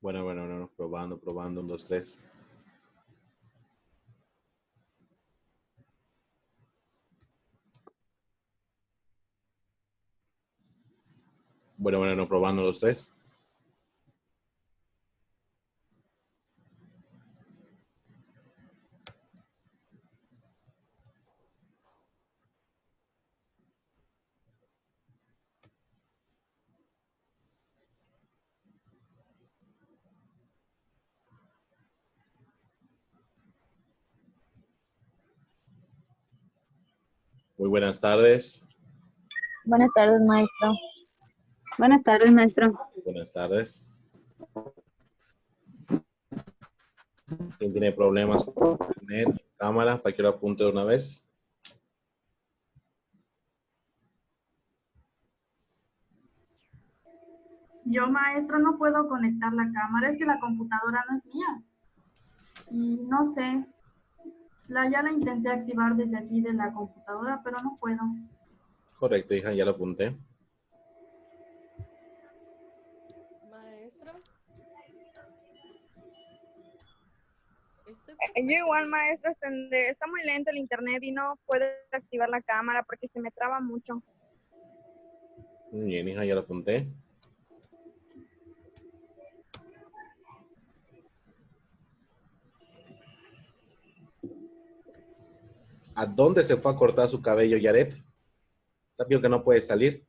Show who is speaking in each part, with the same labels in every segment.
Speaker 1: Bueno, probando, 1, 2, 3. Bueno, probando, 1, 2, 3. Muy buenas tardes.
Speaker 2: Buenas tardes, maestro.
Speaker 3: Buenas tardes, maestro.
Speaker 1: Buenas tardes. ¿Quién tiene problemas con internet, cámara, para que lo apunte de una vez?
Speaker 4: Yo, maestra, no puedo conectar la cámara, es que la computadora no es mía. Y no sé, ya la intenté activar desde aquí de la computadora, pero no puedo.
Speaker 1: Correcto, hija, ya lo apunté.
Speaker 5: Maestra.
Speaker 6: Yo igual, maestro, está muy lento el internet y no puedo activar la cámara porque se me traba mucho.
Speaker 1: Muy bien, hija, ya lo apunté. ¿A dónde se fue a cortar su cabello, Yaret? ¿Está viendo que no puede salir?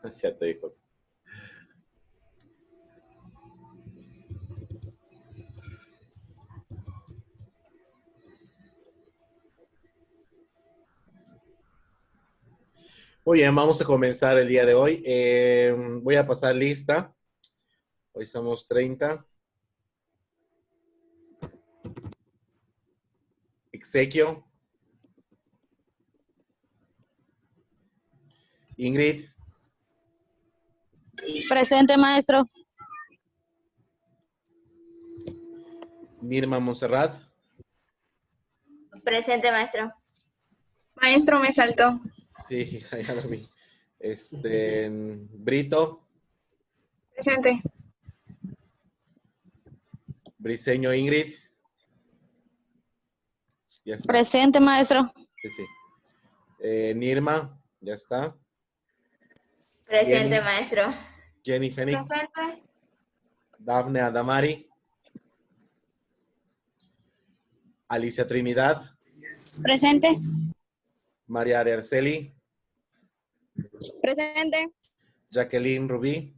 Speaker 1: No es cierto, hijos. Muy bien, vamos a comenzar el día de hoy. Voy a pasar lista. Hoy somos 30. Exequio. Ingrid.
Speaker 2: Presente, maestro.
Speaker 1: Mirma Monserrat.
Speaker 3: Presente, maestro.
Speaker 6: Maestro, me saltó.
Speaker 1: Sí, ya lo vi. Brito.
Speaker 6: Presente.
Speaker 1: Briseño Ingrid. Ya está.
Speaker 2: Presente, maestro.
Speaker 1: Sí. Nirma, ya está.
Speaker 3: Presente,
Speaker 1: Jenny.
Speaker 3: maestro.
Speaker 1: Jenny Fénix.
Speaker 3: Presente.
Speaker 1: Dafne Adamari. Alicia Trinidad.
Speaker 6: Presente.
Speaker 1: María Araceli.
Speaker 6: Presente.
Speaker 1: Jacqueline Rubí.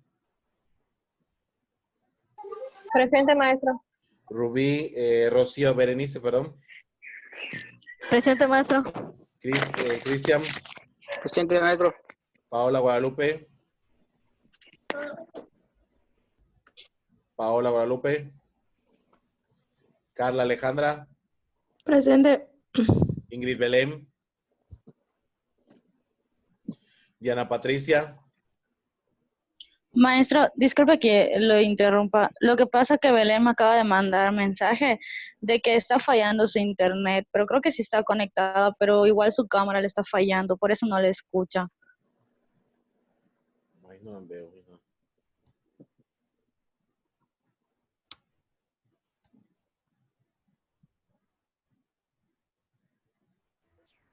Speaker 2: Presente, maestro.
Speaker 1: Rubí, Rocío Berenice, perdón.
Speaker 2: Presente, maestro.
Speaker 1: Cristian.
Speaker 7: Presente, maestro.
Speaker 1: Paola Guadalupe. Paola Guadalupe. Carla Alejandra.
Speaker 6: Presente.
Speaker 1: Ingrid Belén. Diana Patricia.
Speaker 2: Maestro, disculpe que lo interrumpa. Lo que pasa es que Belén me acaba de mandar mensaje de que está fallando su internet, pero creo que sí está conectada, pero igual su cámara le está fallando, por eso no le escucha.
Speaker 1: Ay, no la veo, hija.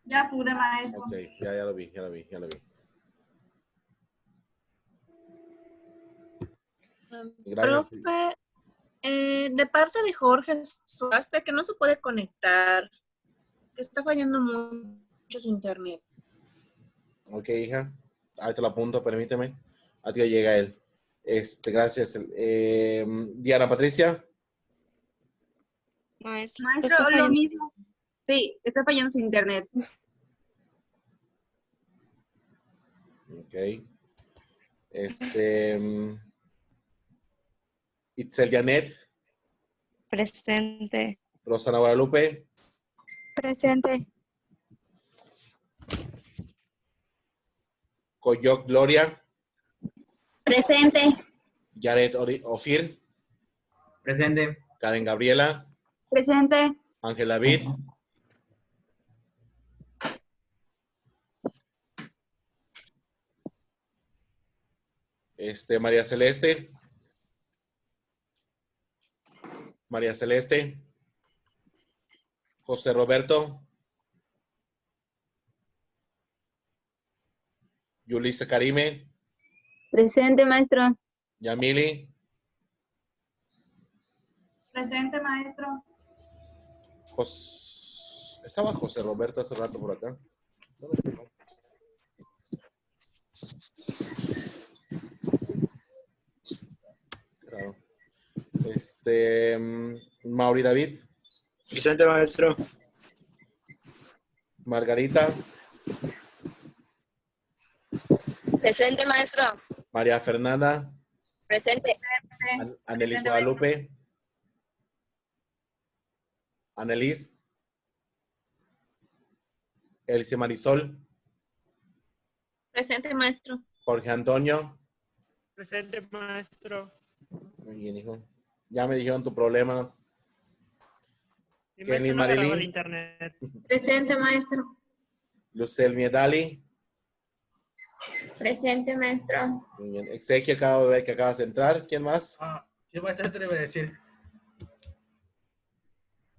Speaker 4: Ya pude, maestro.
Speaker 1: Ok, ya lo vi. Gracias.
Speaker 8: Profe, de parte de Jorge Suaste, que no se puede conectar, que está fallando mucho su internet.
Speaker 1: Ok, hija. Ahí te lo apunto, permíteme. A ti llega él. Gracias. Diana Patricia.
Speaker 3: Maestro,
Speaker 6: Lo mismo. Sí, está fallando su internet.
Speaker 1: Ok. Itzel Janet.
Speaker 3: Presente.
Speaker 1: Rosana Guadalupe.
Speaker 2: Presente.
Speaker 1: Coyoc Gloria.
Speaker 3: Presente.
Speaker 1: Yaret Ofir.
Speaker 7: Presente.
Speaker 1: Karen Gabriela.
Speaker 6: Presente.
Speaker 1: Ángel David. María Celeste. María Celeste. José Roberto. Yulisa Karime.
Speaker 3: Presente, maestro.
Speaker 1: Yamili.
Speaker 4: Presente, maestro.
Speaker 1: Estaba José Roberto hace rato por acá. ¿Dónde se fue? Claro. Mauri David.
Speaker 7: Presente, maestro.
Speaker 1: Margarita.
Speaker 3: Presente, maestro.
Speaker 1: María Fernanda.
Speaker 3: Presente.
Speaker 1: Anelis Guadalupe. Anelis. Elsie Marisol.
Speaker 8: Presente, maestro.
Speaker 1: Jorge Antonio.
Speaker 9: Presente, maestro.
Speaker 1: Muy bien, hijo. Ya me dijeron tu problema.
Speaker 9: Sí,
Speaker 1: Kelly
Speaker 9: maestro, no agarraba el
Speaker 1: Marilyn.
Speaker 9: internet.
Speaker 8: Presente, maestro.
Speaker 1: Lucel Miedali.
Speaker 3: Presente, maestro.
Speaker 1: Muy bien. Exequia, acabo de ver que acabas de entrar. ¿Quién más?
Speaker 9: Sí, maestro, te le voy a decir.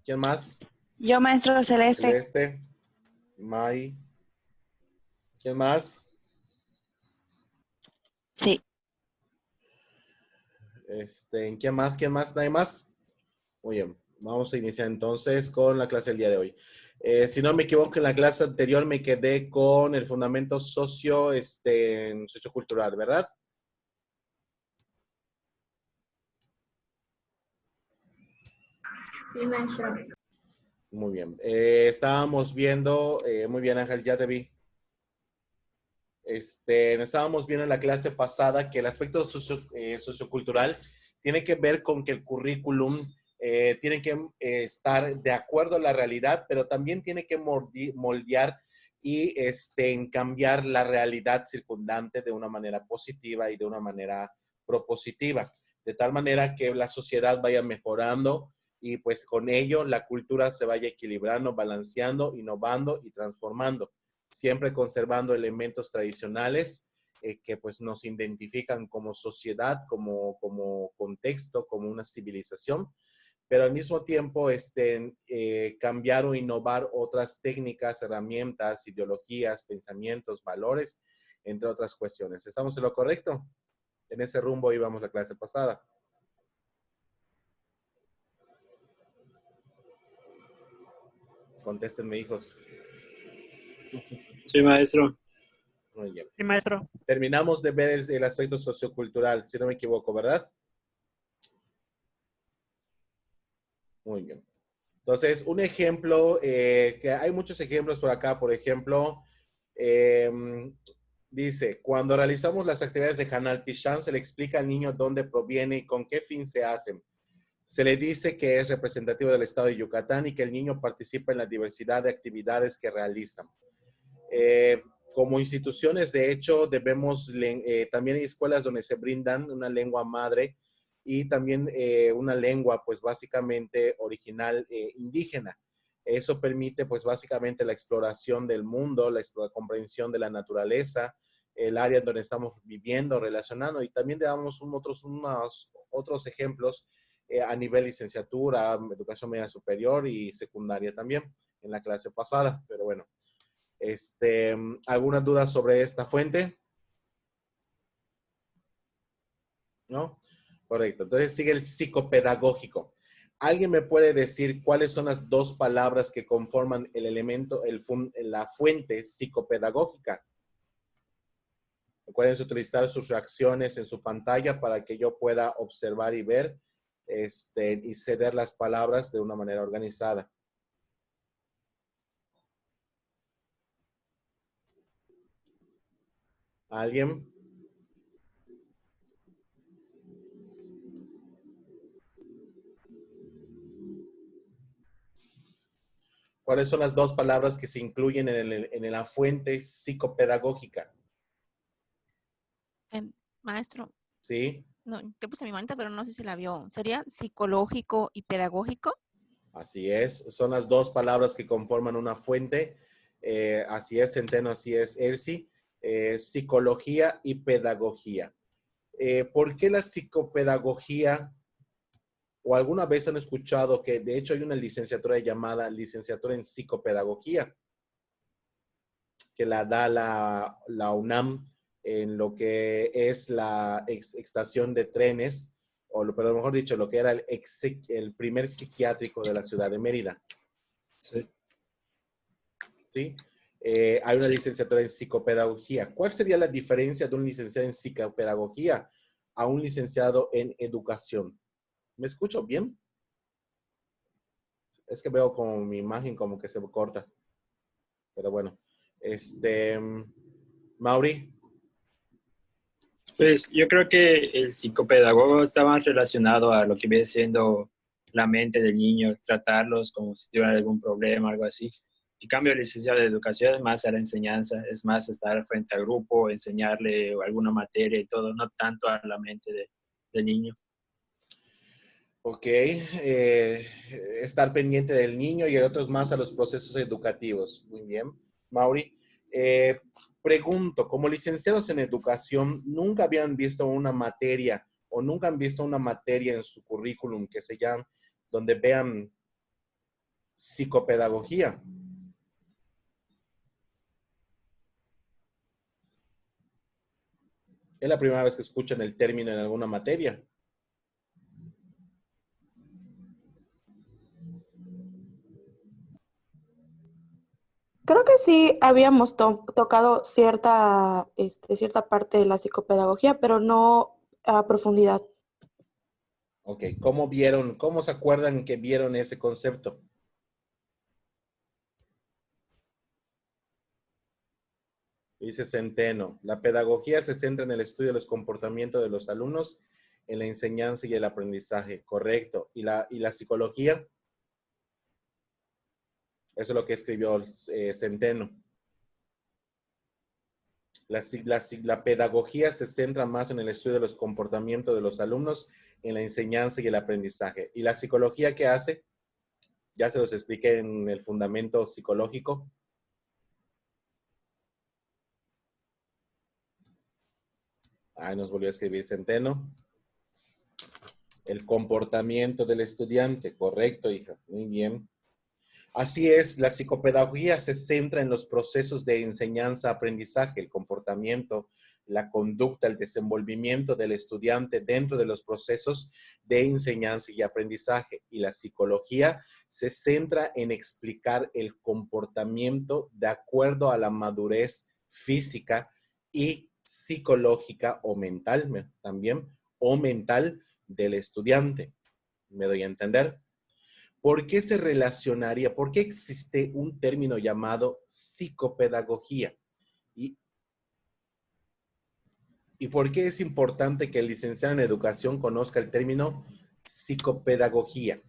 Speaker 1: ¿Quién más?
Speaker 6: Yo, maestro Celeste.
Speaker 1: Celeste. May. ¿Quién más?
Speaker 6: Sí.
Speaker 1: ¿Quién más? ¿Quién más? ¿Nadie más? Muy bien. Vamos a iniciar entonces con la clase del día de hoy. Si no me equivoco, en la clase anterior me quedé con el fundamento sociocultural, ¿verdad?
Speaker 3: Sí, maestro.
Speaker 1: Muy bien. Estábamos viendo, muy bien, Ángel, ya te vi. Estábamos viendo en la clase pasada que el aspecto sociocultural tiene que ver con que el currículum tiene que estar de acuerdo a la realidad, pero también tiene que moldear y cambiar la realidad circundante de una manera positiva y de una manera propositiva, de tal manera que la sociedad vaya mejorando y pues con ello la cultura se vaya equilibrando, balanceando, innovando y transformando, siempre conservando elementos tradicionales que pues nos identifican como sociedad, como contexto, como una civilización, pero al mismo tiempo cambiar o innovar otras técnicas, herramientas, ideologías, pensamientos, valores, entre otras cuestiones. ¿Estamos en lo correcto? En ese rumbo íbamos la clase pasada. Contéstenme, hijos.
Speaker 7: Sí, maestro.
Speaker 1: Muy bien.
Speaker 9: Sí, maestro.
Speaker 1: Terminamos de ver el aspecto sociocultural, si no me equivoco, ¿verdad? Muy bien. Entonces, un ejemplo, que hay muchos ejemplos por acá, por ejemplo, dice, cuando realizamos las actividades de Hanal Pichán, se le explica al niño dónde proviene y con qué fin se hacen. Se le dice que es representativo del estado de Yucatán y que el niño participa en la diversidad de actividades que realizan. Como instituciones, de hecho, también hay escuelas donde se brindan una lengua madre y también una lengua, pues básicamente original indígena. Eso permite, pues básicamente la exploración del mundo, la comprensión de la naturaleza, el área donde estamos viviendo, relacionando, y también damos unos otros ejemplos a nivel licenciatura, educación media superior y secundaria también en la clase pasada, pero bueno. ¿Alguna duda sobre esta fuente? ¿No? Correcto. Entonces sigue el psicopedagógico. ¿Alguien me puede decir cuáles son las dos palabras que conforman el elemento, la fuente psicopedagógica? Recuerden utilizar sus reacciones en su pantalla para que yo pueda observar y ver y ceder las palabras de una manera organizada. ¿Alguien? ¿Cuáles son las dos palabras que se incluyen en la fuente psicopedagógica?
Speaker 10: Maestro,
Speaker 1: ¿Sí?
Speaker 10: no, yo puse mi manita, pero no sé si la vio. ¿Sería psicológico y pedagógico?
Speaker 1: Así es. Son las dos palabras que conforman una fuente. Así es, Centeno, así es, Elsie. Psicología y pedagogía. ¿Por qué la psicopedagogía o alguna vez han escuchado que de hecho hay una licenciatura llamada licenciatura en psicopedagogía, que la da la UNAM en lo que es la estación de trenes, pero mejor dicho, lo que era el primer psiquiátrico de la ciudad de Mérida.
Speaker 7: Sí.
Speaker 1: ¿Sí? Hay una licenciatura en psicopedagogía. ¿Cuál sería la diferencia de un licenciado en psicopedagogía a un licenciado en educación? ¿Me escucho bien? Es que veo como mi imagen como que se corta. Pero bueno. Mauri.
Speaker 7: Pues yo creo que el psicopedagogo está más relacionado a lo que viene siendo la mente del niño, tratarlos como si tuvieran algún problema, algo así. En cambio, el licenciado de educación es más a la enseñanza, es más estar frente al grupo, enseñarle alguna materia y todo, no tanto a la mente del niño.
Speaker 1: Ok, estar pendiente del niño y el otro es más a los procesos educativos. Muy bien. Mauri, pregunto, como licenciados en educación, ¿nunca habían visto una materia o nunca han visto una materia en su currículum que se llama, donde vean psicopedagogía? ¿Es la primera vez que escuchan el término en alguna materia?
Speaker 11: Creo que sí habíamos tocado cierta parte de la psicopedagogía, pero no a profundidad.
Speaker 1: Ok, ¿cómo se acuerdan que vieron ese concepto? Dice Centeno, la pedagogía se centra en el estudio de los comportamientos de los alumnos, en la enseñanza y el aprendizaje. Correcto. ¿Y la psicología? Eso es lo que escribió Centeno. La pedagogía se centra más en el estudio de los comportamientos de los alumnos, en la enseñanza y el aprendizaje. ¿Y la psicología qué hace? Ya se los expliqué en el fundamento psicológico. Ahí nos volvió a escribir Centeno. El comportamiento del estudiante. Correcto, hija. Muy bien. Así es, la psicopedagogía se centra en los procesos de enseñanza-aprendizaje, el comportamiento, la conducta, el desenvolvimiento del estudiante dentro de los procesos de enseñanza y aprendizaje. Y la psicología se centra en explicar el comportamiento de acuerdo a la madurez física y psicológica o mental también, o mental del estudiante. ¿Me doy a entender? ¿Por qué se relacionaría? ¿Por qué existe un término llamado psicopedagogía? ¿Y por qué es importante que el licenciado en educación conozca el término psicopedagogía?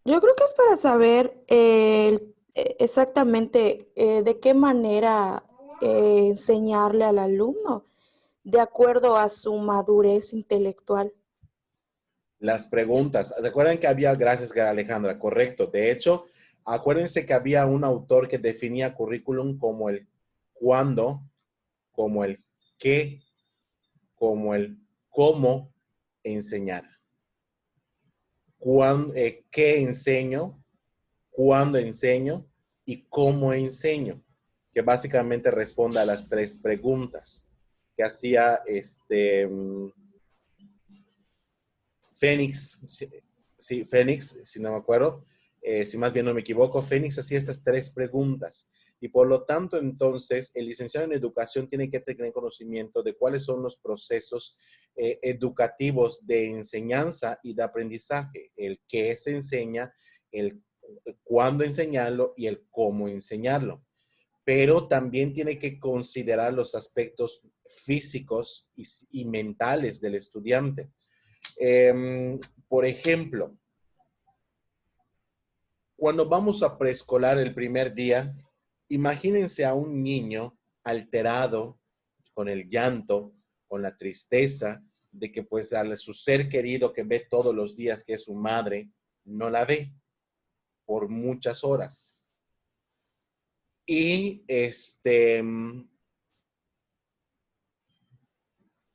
Speaker 11: Yo creo que es para saber exactamente de qué manera enseñarle al alumno de acuerdo a su madurez intelectual.
Speaker 1: Las preguntas. ¿Recuerdan que había, gracias Alejandra, correcto? De hecho, acuérdense que había un autor que definía currículum como el cuándo, como el qué, como el cómo enseñar. ¿Qué enseño? ¿Cuándo enseño? ¿Y cómo enseño? Que básicamente responde a las tres preguntas que hacía Fénix, sí, Fénix, si no me acuerdo, si más bien no me equivoco, Fénix hacía estas tres preguntas. Y por lo tanto, entonces, el licenciado en educación tiene que tener conocimiento de cuáles son los procesos educativos de enseñanza y de aprendizaje, el qué se enseña, el cuándo enseñarlo y el cómo enseñarlo. Pero también tiene que considerar los aspectos físicos y mentales del estudiante. Por ejemplo, cuando vamos a preescolar el primer día, imagínense a un niño alterado, con el llanto, con la tristeza de que pues a su ser querido que ve todos los días, que es su madre, no la ve por muchas horas. Y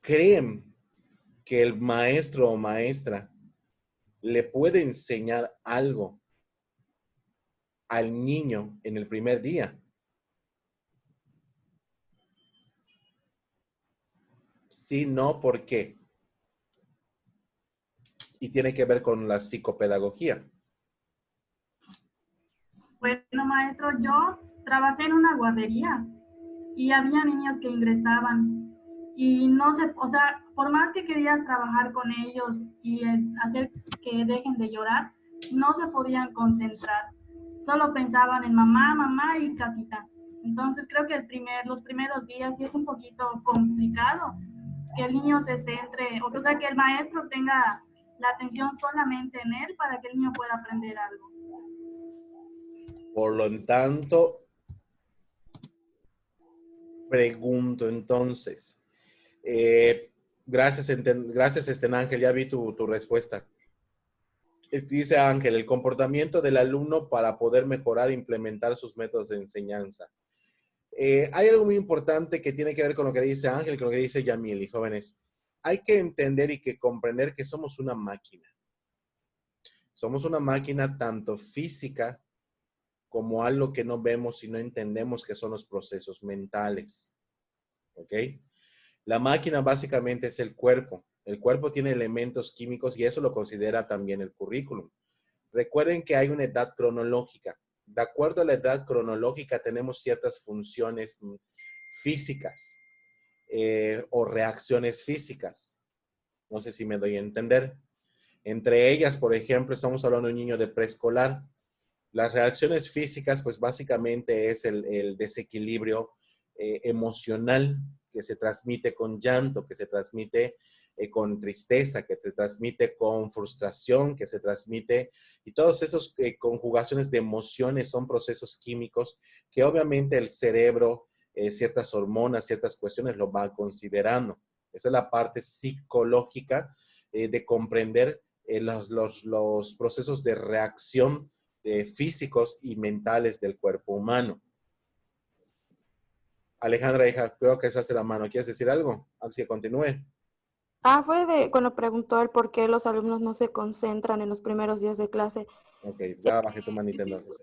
Speaker 1: ¿creen que el maestro o maestra le puede enseñar algo al niño en el primer día? Sí, no, ¿por qué? Y tiene que ver con la psicopedagogía.
Speaker 4: Bueno, maestro, yo trabajé en una guardería y había niños que ingresaban y no se, o sea, por más que querías trabajar con ellos y hacer que dejen de llorar, no se podían concentrar. Solo pensaban en mamá, mamá y casita. Entonces creo que los primeros días sí es un poquito complicado que el niño se centre, o sea, que el maestro tenga la atención solamente en él para que el niño pueda aprender algo.
Speaker 1: Por lo tanto, pregunto entonces, gracias Ángel, ya vi tu respuesta. Dice Ángel, el comportamiento del alumno para poder mejorar e implementar sus métodos de enseñanza. Hay algo muy importante que tiene que ver con lo que dice Ángel, con lo que dice Yamil, y jóvenes. Hay que entender y que comprender que somos una máquina. Somos una máquina tanto física como algo que no vemos y no entendemos que son los procesos mentales. ¿Ok? La máquina básicamente es el cuerpo. El cuerpo tiene elementos químicos y eso lo considera también el currículum. Recuerden que hay una edad cronológica. De acuerdo a la edad cronológica tenemos ciertas funciones físicas o reacciones físicas. No sé si me doy a entender. Entre ellas, por ejemplo, estamos hablando de un niño de preescolar. Las reacciones físicas, pues básicamente es el desequilibrio emocional que se transmite con llanto, que se transmite con tristeza, que se transmite con frustración, que se transmite, y todas esas conjugaciones de emociones son procesos químicos que obviamente el cerebro, ciertas hormonas, ciertas cuestiones lo va considerando. Esa es la parte psicológica de comprender los procesos de reacción físicos y mentales del cuerpo humano. Alejandra, hija, creo que se hace la mano. ¿Quieres decir algo? Antes que continúe.
Speaker 11: Fue cuando preguntó el por qué los alumnos no se concentran en los primeros días de clase.
Speaker 1: Ok, ya bajé tu manita entonces.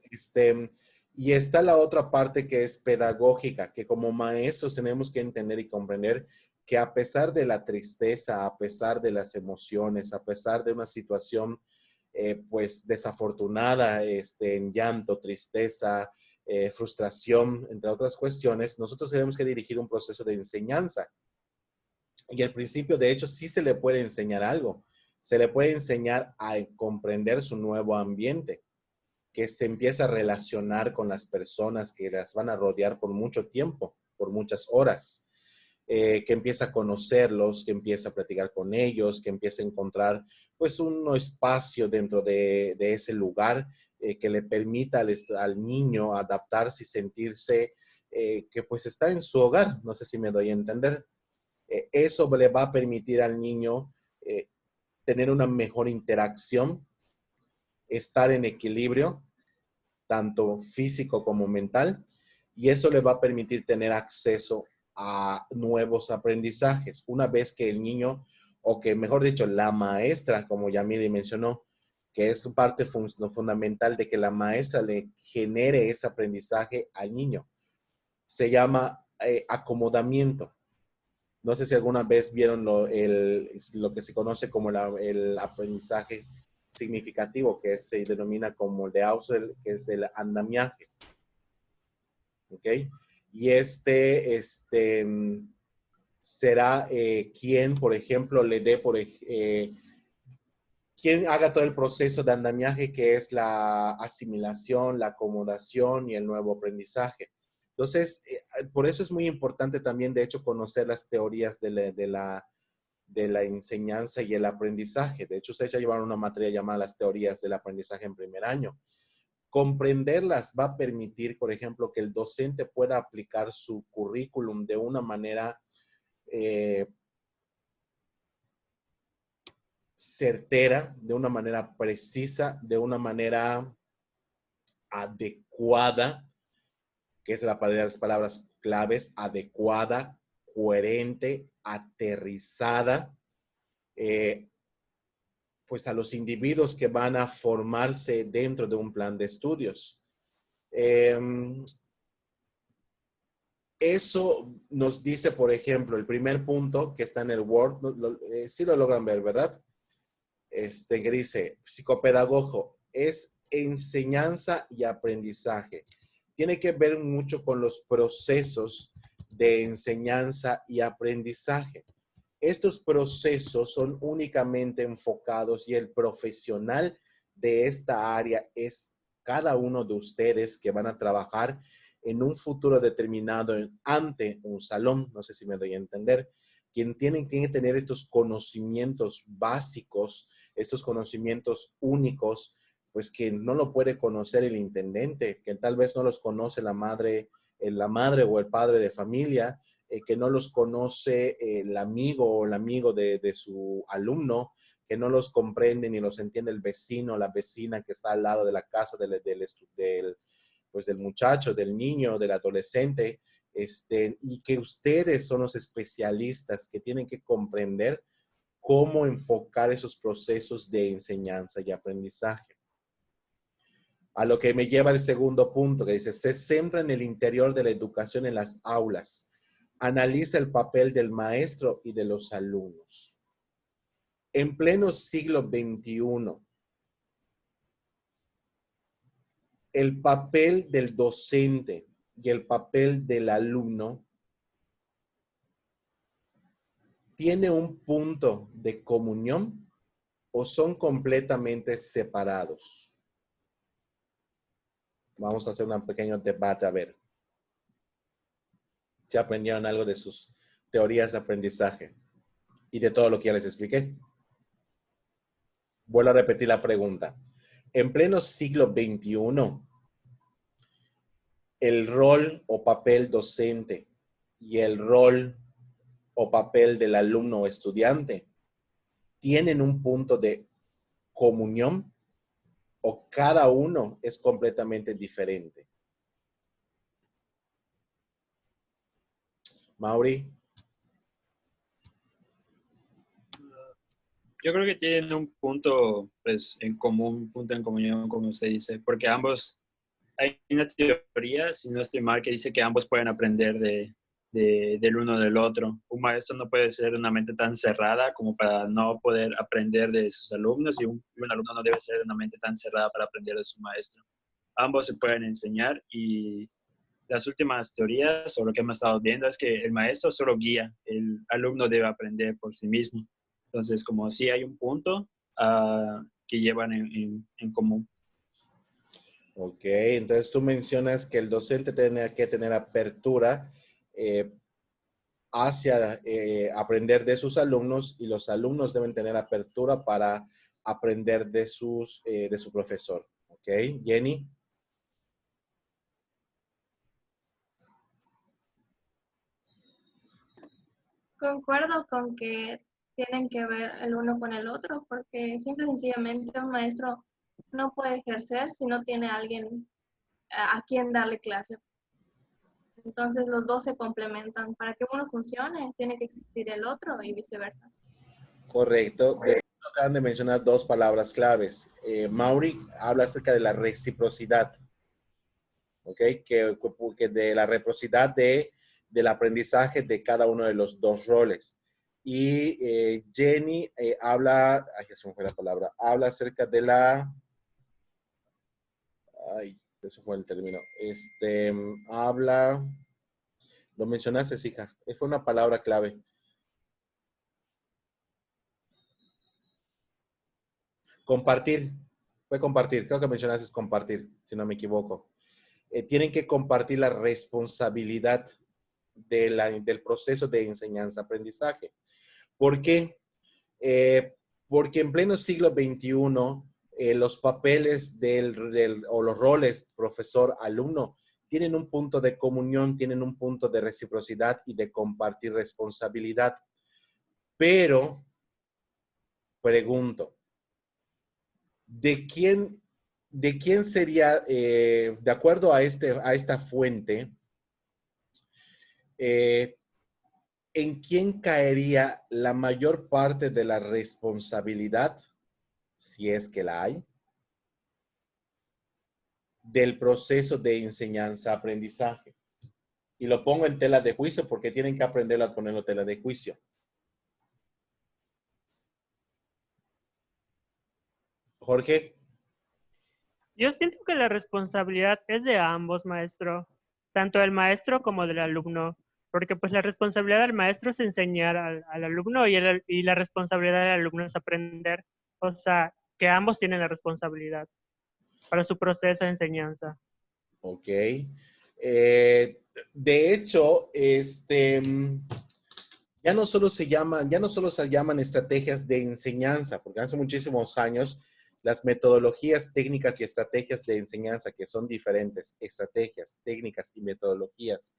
Speaker 1: Y está la otra parte que es pedagógica, que como maestros tenemos que entender y comprender que a pesar de la tristeza, a pesar de las emociones, a pesar de una situación pues desafortunada, en llanto, tristeza, frustración, entre otras cuestiones, nosotros tenemos que dirigir un proceso de enseñanza. Y al principio, de hecho, sí se le puede enseñar algo. Se le puede enseñar a comprender su nuevo ambiente, que se empieza a relacionar con las personas que las van a rodear por mucho tiempo, por muchas horas. Que empieza a conocerlos, que empieza a platicar con ellos, que empieza a encontrar pues un espacio dentro de ese lugar que le permita al niño adaptarse y sentirse que pues está en su hogar. No sé si me doy a entender. Eso le va a permitir al niño tener una mejor interacción, estar en equilibrio, tanto físico como mental, y eso le va a permitir tener acceso a nuevos aprendizajes. Una vez que el niño, o que mejor dicho, la maestra, como Yamili mencionó, que es parte fundamental de que la maestra le genere ese aprendizaje al niño. Se llama acomodamiento. No sé si alguna vez vieron lo que se conoce como el aprendizaje significativo, que se denomina como el de Ausel, que es el andamiaje. ¿Ok? Y será quien, por ejemplo, le dé, quien haga todo el proceso de andamiaje, que es la asimilación, la acomodación y el nuevo aprendizaje. Entonces, por eso es muy importante también, de hecho, conocer las teorías de la enseñanza y el aprendizaje. De hecho, ustedes ya llevaron una materia llamada las teorías del aprendizaje en primer año. Comprenderlas va a permitir, por ejemplo, que el docente pueda aplicar su currículum de una manera certera, de una manera precisa, de una manera adecuada, que es las palabras claves, adecuada, coherente, aterrizada, pues a los individuos que van a formarse dentro de un plan de estudios. Eso nos dice, por ejemplo, el primer punto que está en el Word, sí lo logran ver, ¿verdad? Que dice, psicopedagogo, es enseñanza y aprendizaje. Tiene que ver mucho con los procesos de enseñanza y aprendizaje. Estos procesos son únicamente enfocados y el profesional de esta área es cada uno de ustedes que van a trabajar en un futuro determinado ante un salón. No sé si me doy a entender. Quien tiene que tener estos conocimientos básicos, estos conocimientos únicos, pues que no lo puede conocer el intendente, que tal vez no los conoce la madre o el padre de familia, que no los conoce el amigo o el amigo de su alumno, que no los comprende ni los entiende el vecino o la vecina que está al lado de la casa del muchacho, del niño, del adolescente, y que ustedes son los especialistas que tienen que comprender cómo enfocar esos procesos de enseñanza y aprendizaje. A lo que me lleva el segundo punto, que dice, se centra en el interior de la educación en las aulas. Analiza el papel del maestro y de los alumnos. En pleno siglo XXI, el papel del docente y el papel del alumno tiene un punto de comunión o son completamente separados. Vamos a hacer un pequeño debate a ver. ¿Ya aprendieron algo de sus teorías de aprendizaje y de todo lo que ya les expliqué? Vuelvo a repetir la pregunta. En pleno siglo XXI, el rol o papel docente y el rol o papel del alumno o estudiante tienen un punto de comunión o cada uno es completamente diferente. Mauri.
Speaker 7: Yo creo que tienen un punto pues, en común, un punto en comunión, como usted dice, porque ambos, hay una teoría, si no estoy mal, que dice que ambos pueden aprender del uno del otro. Un maestro no puede ser una mente tan cerrada como para no poder aprender de sus alumnos y un alumno no debe ser una mente tan cerrada para aprender de su maestro. Ambos se pueden enseñar y las últimas teorías o lo que hemos estado viendo es que el maestro solo guía, el alumno debe aprender por sí mismo. Entonces, como sí hay un punto que llevan en común.
Speaker 1: Ok, entonces tú mencionas que el docente tiene que tener apertura hacia aprender de sus alumnos y los alumnos deben tener apertura para aprender de su profesor. Ok, Jenny.
Speaker 3: Concuerdo con que tienen que ver el uno con el otro, porque simple y sencillamente un maestro no puede ejercer si no tiene a alguien a quien darle clase. Entonces los dos se complementan. Para que uno funcione, tiene que existir el otro y viceversa.
Speaker 1: Correcto. Acaban de mencionar dos palabras claves. Mauri habla acerca de la reciprocidad. ¿Ok? Que de la reciprocidad del aprendizaje de cada uno de los dos roles. Y Jenny habla, ay, se me fue la palabra, habla acerca de la, ay, eso fue el término, habla, lo mencionaste, hija, fue una palabra clave. Compartir, fue compartir, creo que mencionaste compartir, si no me equivoco. Tienen que compartir la responsabilidad del proceso de enseñanza-aprendizaje. ¿Por qué? Porque en pleno siglo XXI, los papeles o los roles profesor-alumno tienen un punto de comunión, tienen un punto de reciprocidad y de compartir responsabilidad. Pero, pregunto, ¿de quién sería, de acuerdo a esta fuente, ¿En quién caería la mayor parte de la responsabilidad, si es que la hay, del proceso de enseñanza-aprendizaje? Y lo pongo en tela de juicio porque tienen que aprender a ponerlo en tela de juicio. Jorge.
Speaker 9: Yo siento que la responsabilidad es de ambos, maestro, tanto del maestro como del alumno, porque pues la responsabilidad del maestro es enseñar al alumno y la responsabilidad del alumno es aprender. O sea, que ambos tienen la responsabilidad para su proceso de enseñanza.
Speaker 1: Ok. De hecho, ya no solo se llaman estrategias de enseñanza, porque hace muchísimos años las metodologías, técnicas y estrategias de enseñanza, que son diferentes, estrategias, técnicas y metodologías.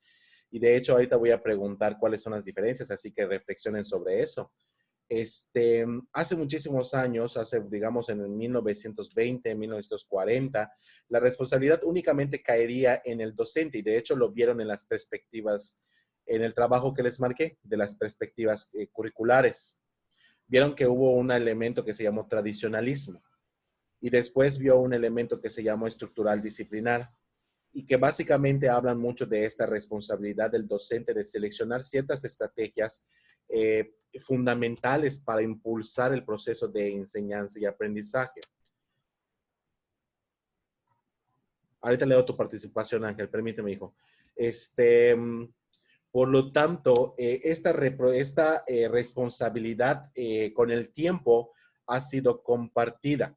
Speaker 1: Y de hecho, ahorita voy a preguntar cuáles son las diferencias, así que reflexionen sobre eso. Hace muchísimos años, digamos en el 1920, 1940, la responsabilidad únicamente caería en el docente y de hecho lo vieron en las perspectivas, en el trabajo que les marqué, de las perspectivas curriculares. Vieron que hubo un elemento que se llamó tradicionalismo y después vio un elemento que se llamó estructural disciplinar y que básicamente hablan mucho de esta responsabilidad del docente de seleccionar ciertas estrategias fundamentales para impulsar el proceso de enseñanza y aprendizaje. Ahorita leo tu participación, Ángel, permíteme, hijo. Por lo tanto, esta responsabilidad con el tiempo ha sido compartida.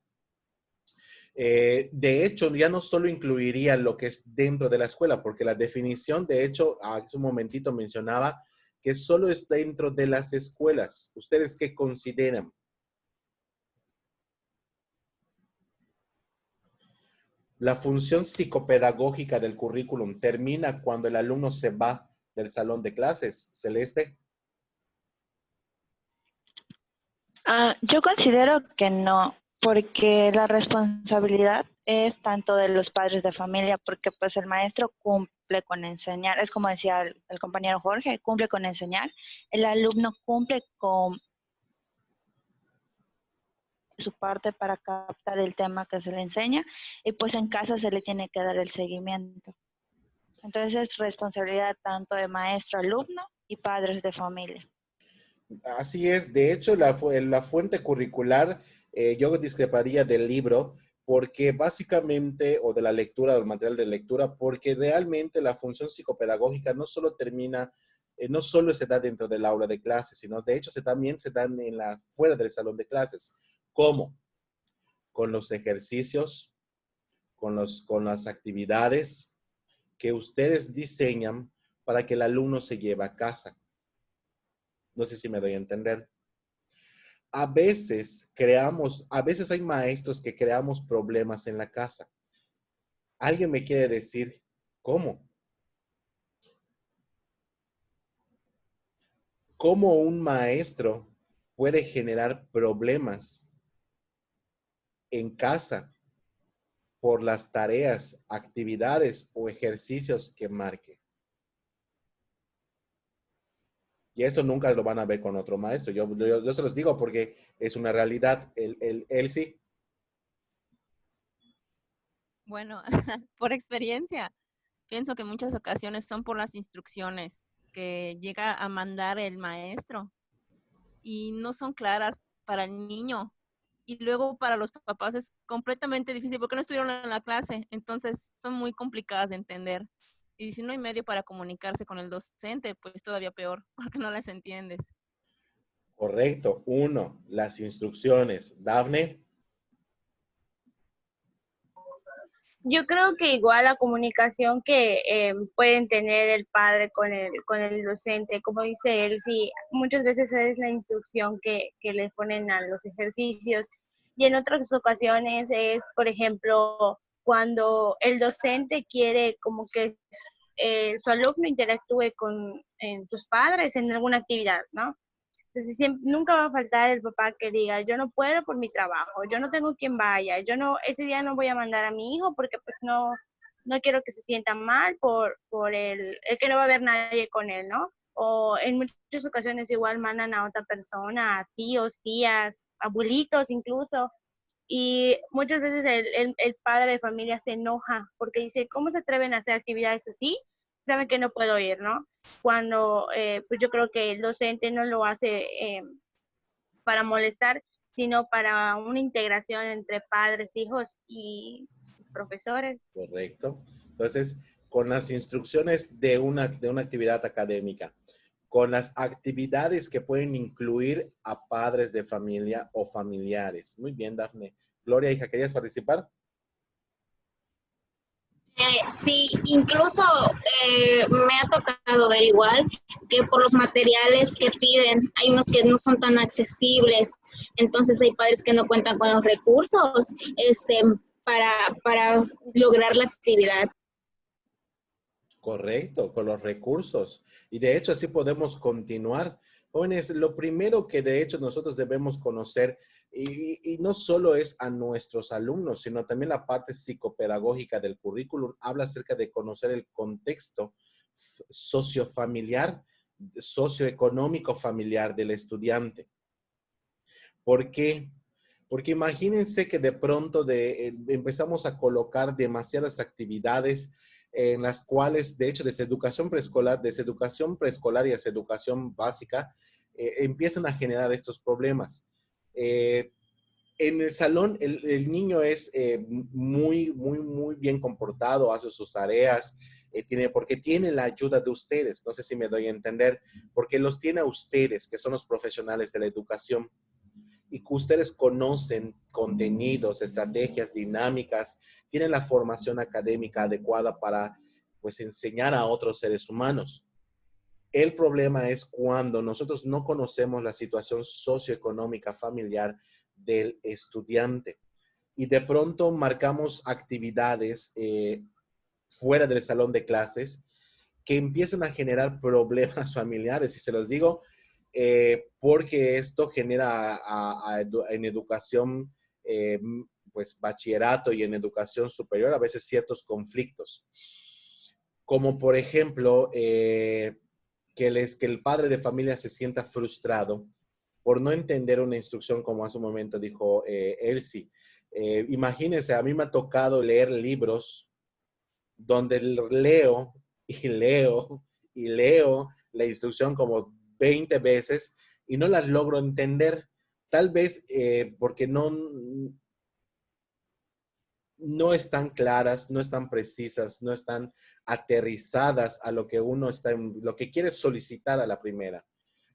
Speaker 1: De hecho, ya no solo incluiría lo que es dentro de la escuela, porque la definición, de hecho, hace un momentito mencionaba que solo es dentro de las escuelas. ¿Ustedes qué consideran? La función psicopedagógica del currículum termina cuando el alumno se va del salón de clases. Celeste.
Speaker 12: Yo considero que no, porque la responsabilidad es tanto de los padres de familia, porque pues el maestro cumple con enseñar, es como decía el compañero Jorge, cumple con enseñar, el alumno cumple con su parte para captar el tema que se le enseña y pues en casa se le tiene que dar el seguimiento. Entonces es responsabilidad tanto de maestro, alumno y padres de familia.
Speaker 1: Así es. De hecho, la fuente curricular, yo discreparía del libro, porque básicamente, o de la lectura, del material de lectura, porque realmente la función psicopedagógica no solo termina, no solo se da dentro del aula de clases, sino de hecho también se dan fuera del salón de clases. ¿Cómo? Con los ejercicios, con las actividades que ustedes diseñan para que el alumno se lleve a casa. No sé si me doy a entender. A veces hay maestros que creamos problemas en la casa. ¿Alguien me quiere decir cómo? ¿Cómo un maestro puede generar problemas en casa por las tareas, actividades o ejercicios que marque? Y eso nunca lo van a ver con otro maestro. Yo se los digo porque es una realidad. Él sí.
Speaker 10: Bueno, por experiencia, pienso que en muchas ocasiones son por las instrucciones que llega a mandar el maestro y no son claras para el niño. Y luego para los papás es completamente difícil porque no estuvieron en la clase. Entonces son muy complicadas de entender. Y si no hay medio para comunicarse con el docente, pues todavía peor, porque no las entiendes.
Speaker 1: Correcto. 1, las instrucciones. Dafne.
Speaker 2: Yo creo que igual la comunicación que pueden tener el padre con el docente, como dice él, sí, muchas veces es la instrucción que le ponen a los ejercicios y en otras ocasiones es, por ejemplo, cuando el docente quiere como que su alumno interactúe con sus padres en alguna actividad, ¿no? Entonces nunca va a faltar el papá que diga, yo no puedo por mi trabajo, yo no tengo quien vaya, ese día no voy a mandar a mi hijo porque pues no quiero que se sienta mal por el que no va a haber nadie con él, ¿no?
Speaker 13: o en muchas ocasiones igual mandan a otra persona, a tíos, tías, abuelitos incluso, y muchas veces el padre de familia se enoja porque dice, ¿cómo se atreven a hacer actividades así? Saben que no puedo ir, ¿no? Cuando pues yo creo que el docente no lo hace para molestar, sino para una integración entre padres, hijos y profesores.
Speaker 1: Correcto. Entonces, con las instrucciones de una actividad académica, con las actividades que pueden incluir a padres de familia o familiares. Muy bien, Dafne. Gloria, hija, ¿querías participar?
Speaker 14: Sí, incluso me ha tocado ver igual que por los materiales que piden, hay unos que no son tan accesibles, entonces hay padres que no cuentan con los recursos para lograr la actividad.
Speaker 1: Correcto, con los recursos. Y de hecho así podemos continuar. Jóvenes, lo primero que de hecho nosotros debemos conocer, y no solo es a nuestros alumnos, sino también la parte psicopedagógica del currículum, habla acerca de conocer el contexto sociofamiliar, socioeconómico familiar del estudiante. ¿Por qué? Porque imagínense que de pronto empezamos a colocar demasiadas actividades en las cuales, de hecho, desde educación preescolar y desde educación básica, empiezan a generar estos problemas. En el salón, el niño es muy bien comportado, hace sus tareas, porque tiene la ayuda de ustedes. No sé si me doy a entender, porque los tiene a ustedes, que son los profesionales de la educación, y que ustedes conocen contenidos, estrategias, dinámicas, tienen la formación académica adecuada para, pues, enseñar a otros seres humanos. El problema es cuando nosotros no conocemos la situación socioeconómica familiar del estudiante y de pronto marcamos actividades fuera del salón de clases que empiezan a generar problemas familiares. Y se los digo porque esto genera en educación, pues bachillerato y en educación superior, a veces ciertos conflictos. Como por ejemplo, que el padre de familia se sienta frustrado por no entender una instrucción, como hace un momento dijo Elsie. Imagínense, a mí me ha tocado leer libros donde leo y leo y leo la instrucción como 20 veces y no las logro entender. Tal vez porque no están claras, no están precisas, no están aterrizadas a lo que lo que quiere solicitar a la primera.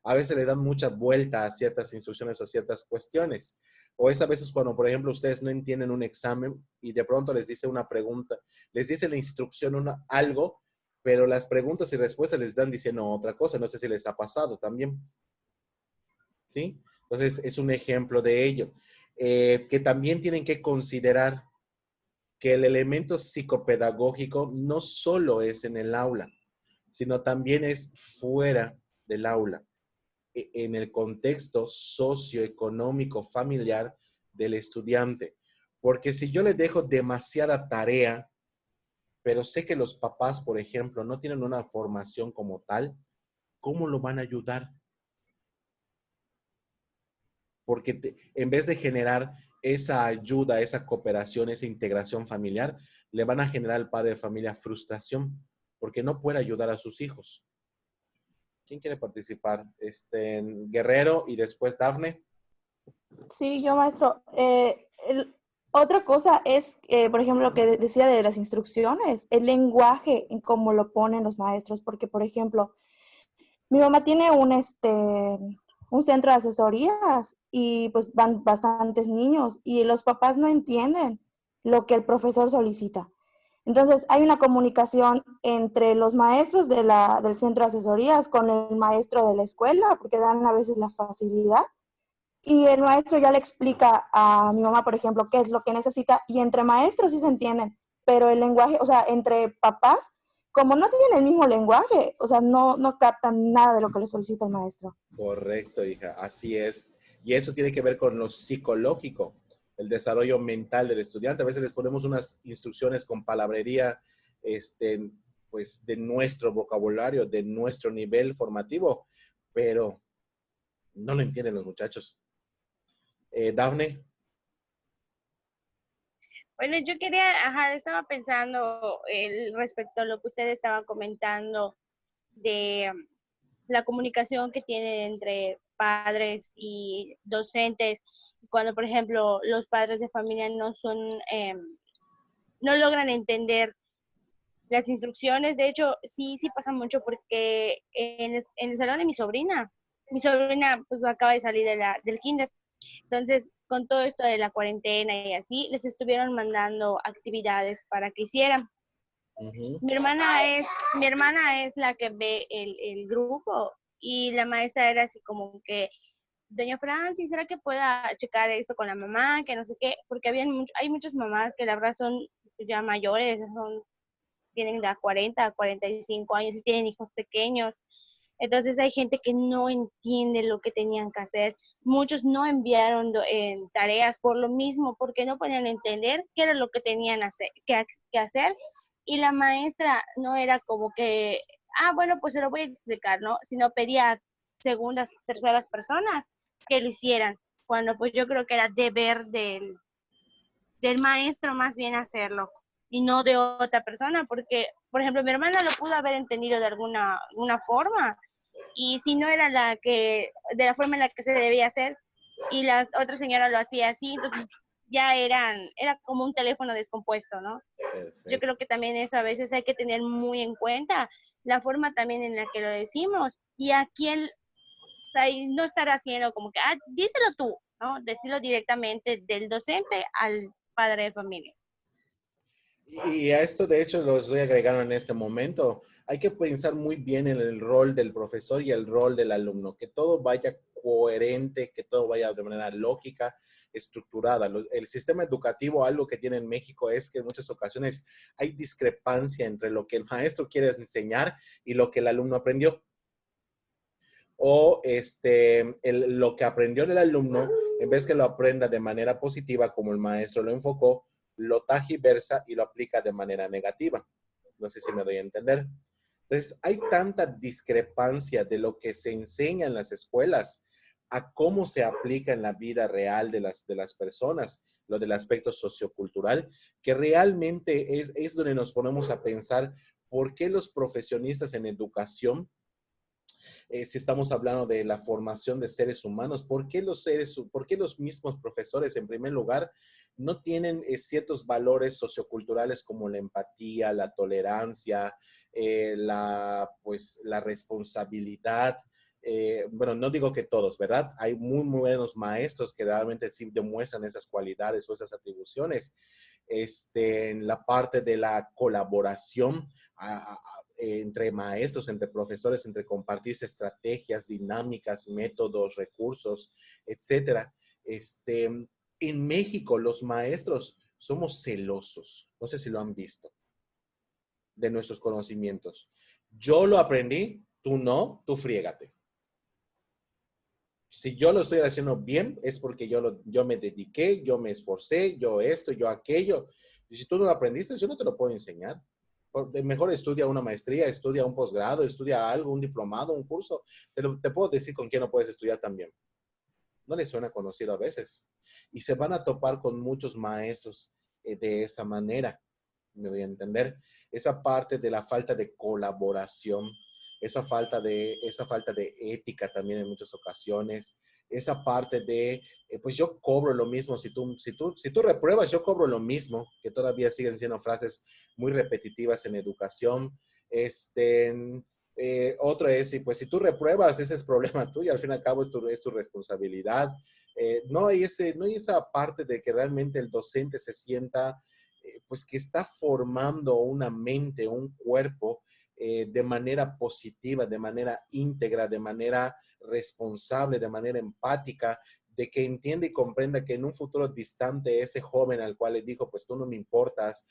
Speaker 1: A veces le dan mucha vuelta a ciertas instrucciones o ciertas cuestiones. O es a veces cuando, por ejemplo, ustedes no entienden un examen y de pronto les dice una pregunta, les dice la instrucción algo, pero las preguntas y respuestas les dan diciendo otra cosa. No sé si les ha pasado también. ¿Sí? Entonces, es un ejemplo de ello. Que también tienen que considerar que el elemento psicopedagógico no solo es en el aula, sino también es fuera del aula, en el contexto socioeconómico familiar del estudiante. Porque si yo le dejo demasiada tarea, pero sé que los papás, por ejemplo, no tienen una formación como tal, ¿cómo lo van a ayudar? Porque en vez de generar esa ayuda, esa cooperación, esa integración familiar, le van a generar al padre de familia frustración, porque no puede ayudar a sus hijos. ¿Quién quiere participar? Guerrero y después Dafne.
Speaker 11: Sí, yo, maestro. Otra cosa es, por ejemplo, lo que decía de las instrucciones, el lenguaje en cómo lo ponen los maestros, porque, por ejemplo, mi mamá tiene un centro de asesorías y pues van bastantes niños y los papás no entienden lo que el profesor solicita. Entonces, hay una comunicación entre los maestros del centro de asesorías con el maestro de la escuela, porque dan a veces la facilidad. Y el maestro ya le explica a mi mamá, por ejemplo, qué es lo que necesita. Y entre maestros sí se entienden, pero el lenguaje, o sea, entre papás, como no tienen el mismo lenguaje, o sea, no captan nada de lo que le solicita el maestro.
Speaker 1: Correcto, hija, así es. Y eso tiene que ver con lo psicológico, el desarrollo mental del estudiante. A veces les ponemos unas instrucciones con palabrería pues, de nuestro vocabulario, de nuestro nivel formativo, pero no lo entienden los muchachos. Dafne.
Speaker 13: Bueno, yo quería, estaba pensando respecto a lo que usted estaba comentando de la comunicación que tienen entre padres y docentes, cuando, por ejemplo, los padres de familia no logran entender las instrucciones. De hecho, sí pasa mucho porque en el salón de mi sobrina pues acaba de salir del kinder. Entonces, con todo esto de la cuarentena y así, les estuvieron mandando actividades para que hicieran. Mi hermana es la que ve el grupo y la maestra era así como que, doña Francis, ¿será que pueda checar esto con la mamá? Que no sé qué, porque hay muchas mamás que la verdad son ya mayores, tienen de 40 a 45 años y tienen hijos pequeños. Entonces hay gente que no entiende lo que tenían que hacer. Muchos no enviaron tareas por lo mismo, porque no podían entender qué era lo que tenían que hacer. Y la maestra no era como que, bueno, pues se lo voy a explicar, ¿no? Sino pedía a segundas, terceras personas que lo hicieran, cuando pues yo creo que era deber del maestro más bien hacerlo y no de otra persona, porque, por ejemplo, mi hermana lo pudo haber entendido de alguna forma, y si no era de la forma en la que se debía hacer, y la otra señora lo hacía así, entonces ya era como un teléfono descompuesto, ¿no? Perfecto. Yo creo que también eso a veces hay que tener muy en cuenta, la forma también en la que lo decimos, y a quién no estar haciendo como que, díselo tú, ¿no? Decirlo directamente del docente al padre de familia.
Speaker 1: Y a esto, de hecho, lo estoy agregando en este momento. Hay que pensar muy bien en el rol del profesor y el rol del alumno, que todo vaya coherente, que todo vaya de manera lógica, estructurada. El sistema educativo, algo que tiene en México es que en muchas ocasiones hay discrepancia entre lo que el maestro quiere enseñar y lo que el alumno aprendió. O lo que aprendió el alumno, en vez que lo aprenda de manera positiva, como el maestro lo enfocó, lo tajiversa y lo aplica de manera negativa. No sé si me doy a entender. Entonces, hay tanta discrepancia de lo que se enseña en las escuelas a cómo se aplica en la vida real de las personas, lo del aspecto sociocultural, que realmente es donde nos ponemos a pensar por qué los profesionistas en educación, si estamos hablando de la formación de seres humanos, ¿por qué los mismos profesores, en primer lugar, no tienen ciertos valores socioculturales como la empatía, la tolerancia, la responsabilidad? Bueno, no digo que todos, ¿verdad? Hay muy buenos maestros que realmente sí demuestran esas cualidades o esas atribuciones. En la parte de la colaboración entre maestros, entre profesores, entre compartirse estrategias, dinámicas, métodos, recursos, etcétera. En México, los maestros somos celosos. No sé si lo han visto, de nuestros conocimientos. Yo lo aprendí, tú no, tú friégate. Si yo lo estoy haciendo bien, es porque yo me dediqué, yo me esforcé, yo esto, yo aquello. Y si tú no lo aprendiste, yo no te lo puedo enseñar. Mejor estudia una maestría, estudia un posgrado, estudia algo, un diplomado, un curso. Te puedo decir con quién no puedes estudiar también. No les suena conocido a veces. Y se van a topar con muchos maestros de esa manera. Me voy a entender. Esa parte de la falta de colaboración, esa falta de ética también en muchas ocasiones, esa parte de, pues yo cobro lo mismo, si tú repruebas, yo cobro lo mismo, que todavía siguen siendo frases muy repetitivas en educación. Otro es, pues si tú repruebas, ese es problema tuyo, al fin y al cabo es tu responsabilidad. No hay esa parte de que realmente el docente se sienta, pues que está formando una mente, un cuerpo, de manera positiva, de manera íntegra, de manera responsable, de manera empática, de que entienda y comprenda que en un futuro distante ese joven al cual le dijo, pues tú no me importas,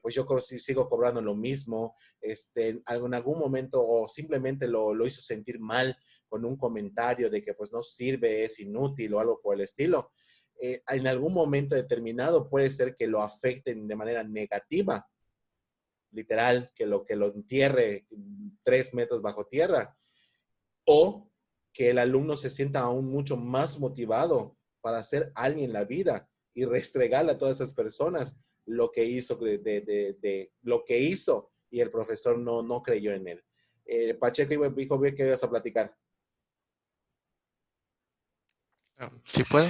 Speaker 1: pues yo sigo cobrando lo mismo, en algún momento o simplemente lo hizo sentir mal con un comentario de que pues no sirve, es inútil o algo por el estilo. En algún momento determinado puede ser que lo afecten de manera negativa. literal, que lo entierre 3 metros bajo tierra, o que el alumno se sienta aún mucho más motivado para ser alguien en la vida y restregarle a todas esas personas lo que hizo, lo que hizo y el profesor no creyó en él. Pacheco dijo que ibas a platicar.
Speaker 15: Sí puedo.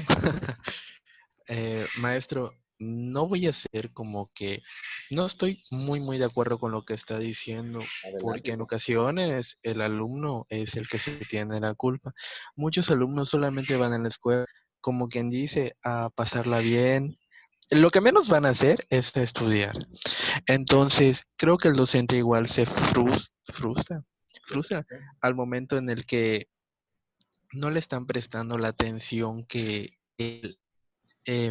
Speaker 15: Maestro, no voy a ser como que no estoy muy de acuerdo con lo que está diciendo, porque en ocasiones el alumno es el que se tiene la culpa. Muchos alumnos solamente van a la escuela, como quien dice, a pasarla bien. Lo que menos van a hacer es estudiar. Entonces, creo que el docente igual se frustra al momento en el que no le están prestando la atención que él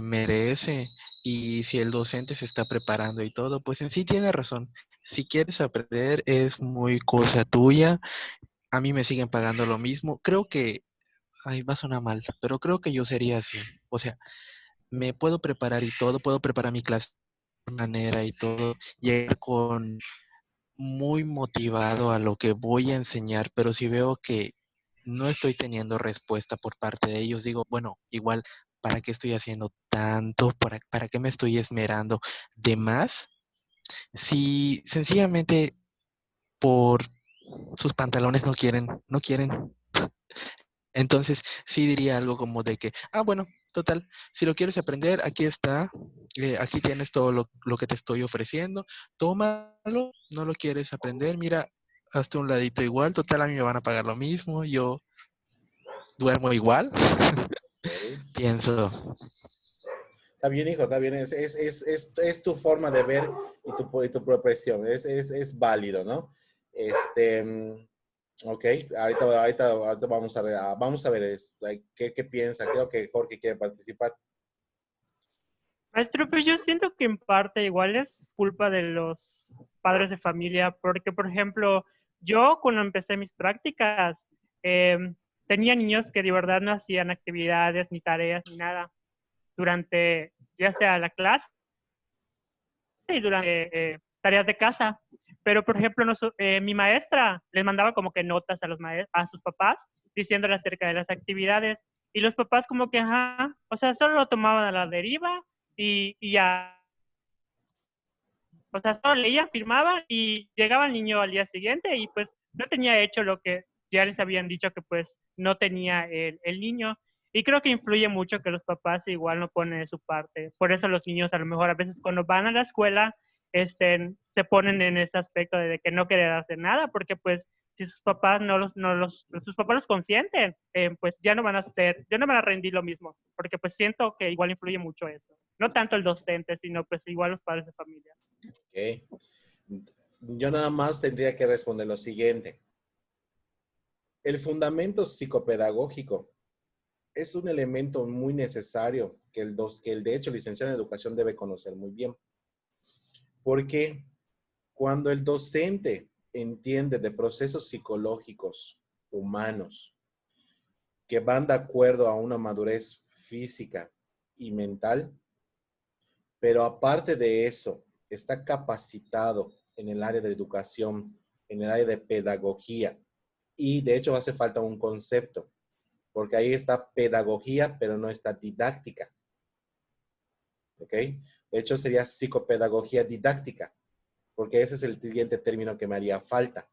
Speaker 15: merece, y si el docente se está preparando y todo, pues en sí tiene razón. Si quieres aprender es muy cosa tuya. A mí me siguen pagando lo mismo. Creo que, ay, va a sonar mal, pero creo que yo sería así. O sea, me puedo preparar y todo, puedo preparar mi clase de manera y todo, llegar con muy motivado a lo que voy a enseñar, pero si veo que no estoy teniendo respuesta por parte de ellos, digo, bueno, igual, ¿para qué estoy haciendo tanto? ¿Para qué me estoy esmerando de más? Si sencillamente por sus pantalones no quieren. Entonces, sí diría algo como de que, bueno, total, si lo quieres aprender, aquí está, aquí tienes todo lo que te estoy ofreciendo, tómalo. No lo quieres aprender, mira, hazte un ladito igual, total, a mí me van a pagar lo mismo, yo duermo igual. Pienso.
Speaker 1: Está bien, hijo, está bien, es tu forma de ver y tu profesión, es válido, ¿no? Ok, ahorita vamos a ver ¿qué piensa? Creo que Jorge quiere participar.
Speaker 9: Maestro, pues yo siento que en parte igual es culpa de los padres de familia, porque por ejemplo, yo cuando empecé mis prácticas, tenía niños que de verdad no hacían actividades, ni tareas, ni nada, durante ya sea la clase y durante tareas de casa. Pero, por ejemplo, mi maestra les mandaba como que notas a sus papás diciéndoles acerca de las actividades. Y los papás como que, ajá, o sea, solo lo tomaban a la deriva y ya. O sea, solo leían, firmaban y llegaba el niño al día siguiente y pues no tenía hecho lo que ya les habían dicho que pues no tenía el niño. Y creo que influye mucho que los papás igual no ponen de su parte. Por eso los niños a lo mejor a veces cuando van a la escuela se ponen en ese aspecto de que no quieren hacer nada, porque pues si sus papás sus papás los consienten, pues ya no van a rendir lo mismo, porque pues siento que igual influye mucho eso. No tanto el docente, sino pues igual los padres de familia.
Speaker 1: Okay. Yo nada más tendría que responder lo siguiente. El fundamento psicopedagógico es un elemento muy necesario que el de hecho licenciado en educación debe conocer muy bien. Porque cuando el docente entiende de procesos psicológicos humanos que van de acuerdo a una madurez física y mental, pero aparte de eso, está capacitado en el área de educación, en el área de pedagogía, y de hecho hace falta un concepto, porque ahí está pedagogía, pero no está didáctica. ¿Ok? De hecho sería psicopedagogía didáctica, porque ese es el siguiente término que me haría falta.